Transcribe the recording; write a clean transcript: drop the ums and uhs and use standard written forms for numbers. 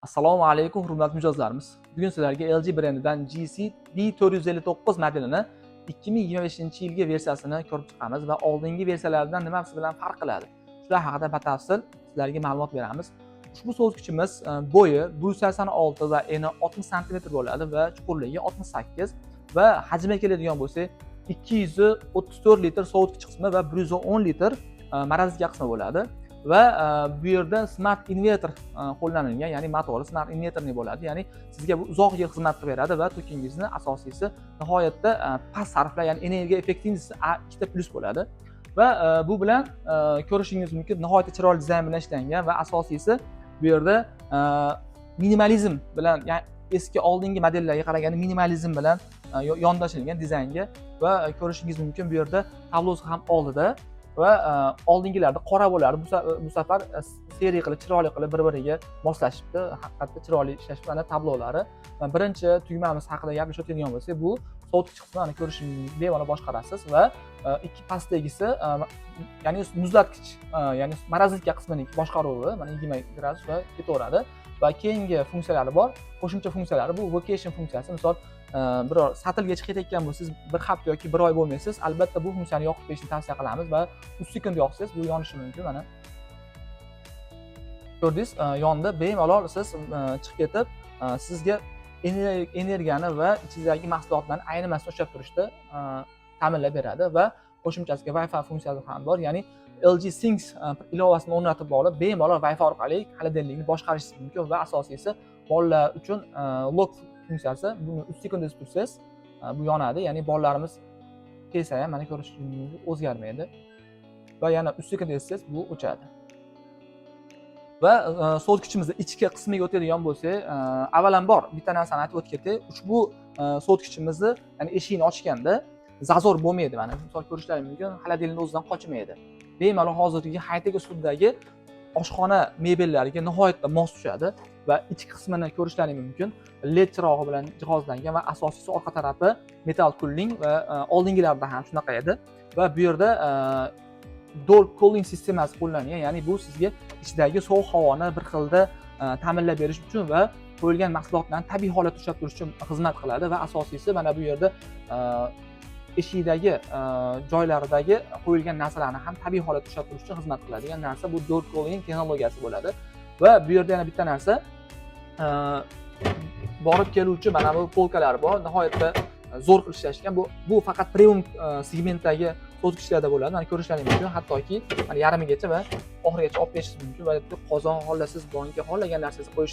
Assalomu alaykum hurmatli mijozlarimiz. Bugun sizlarga LG brendidan GC B459 modelini 2025-yilgi versiyasini ko'rib chiqamiz va oldingi versiyalardan nimasi bilan farq qiladi. Shular haqida batafsil sizlarga ma'lumot beramiz. Ushbu sovutgichimiz bo'yi 186 va eni 60 sm bo'ladi va chuqurligi 68 va hajmiga keladigan bo'lsak 234 litr sovutgich qismi va 110 litr morozitka qismi bo'ladi. Va bu yerda smart inverter qo'llanilgan, ya'ni motori smart inverterli bo'ladi. Ya'ni sizga bu uzoq yil xizmat qilib beradi va to'kingizni asosiysi nihoyatda past sarflar, ya'ni energiya effektivness ikkita plus bo'ladi. Va bu bilan ko'rishingiz mumkin, nihoyatda chiroyli dizayn bilan ishlangan va asosiysi bu yerda minimalizm bilan, ya'ni eski oldingi modellarga qaraganda minimalizm bilan yondashilgan dizaynga va ko'rishingiz mumkin bu yerda tablosi ham oldida va oldingilarda qora bo'lardi. Bu safar seriya qilib, chiroyli qilib bir-biriga moslashibdi. Haqiqatda chiroyli ishlashibdi. Mana tablolari. Birinchi tugmamiz haqida gaplashadigan bo'lsak, bu sovutgich qismi, mana ko'rishingiz bemalol boshqarasiz va ikki pastdagisi, ya'ni muzlatgich, ya'ni morozitka qismining boshqaruvi, mana 20 gradus va ketaveradi. Va keyingi funksiyalari bor. Qo'shimcha funksiyalari bu vacation funksiyasi. Misol biror satilga chiqib ketayotgan bo'lsangiz, bir hafta yoki bir oy bo'lmaysiz, albatta bu funksiyani yoqib qo'yishni tavsiya qilamiz va 3 sekund yoqsangiz bu yonishi mumkin. Mana ko'rdingiz, yondi. Bemalol siz chiqib ketib, sizga energiyani va ichidagi mahsulotlarni aynimasdan ushlab turishda ta'minlab beradi va qo'shimchasiga Wi-Fi funksiyasi ham bor. Ya'ni LG Sync ilovasini o'rnatib olib, bemalol Wi-Fi orqali xolodilnikni boshqarishingiz mumkin va asosiysi bolalar uchun lock funksiyasi. Buni 3 sekundda tursangiz bu yonadi. Ya'ni bolalarimiz kelsa ham mana ko'rishingiz o'zgarmaydi. Va yana 3 sekund etsangiz bu o'chadi. Va sovutgichimizning ichki qismiga o'tadigan bo'lsak, avvalambor bitta narsani aytib o'tib ketay. Ushbu sovutgichimizni, ya'ni eshigini ochganda zazor bo'lmaydi. Mana misol ko'rishlaringiz mumkin, xolodilnik o'zidan qochmaydi. Bemalol hozirgi high-tech uslubdagi oshxona mebellariga nihoyatda mos tushadi va ichki qismini ko'rishlaringiz mumkin. LED chirog'i bilan jihozlangan va asosiysi orqa tarafi metal cooling va oldingilarda ham shunaqa edi. Va bu yerda door cooling sistemasi qo'llanilgan, ya'ni bu sizga ichidagi sovuq havoni bir xilda ta'minlab berish uchun va qo'yilgan mahsulotlarni tabiiy holatda ushlab turish uchun xizmat qiladi va asosiysi mana bu yerda eshikdagi joylaridagi qo'yilgan narsalarni ham tabiiy holatda ushlab turish uchun xizmat qiladigan narsa bu door cooling texnologiyasi bo'ladi. Va bu yerda yana bitta narsa borib keluvchi mana bu polkalar bor. Nihoyatda zo'r qilib ishlashgan. Bu faqat premium segmentdagi sovutgichlarda bo'ladi. Mana ko'rishlaringiz mumkin, hattoki mana yarmigacha va oxirigacha olib ketishingiz mumkin va qozon xohlasiz, banka xohlagan narsangizni qo'yish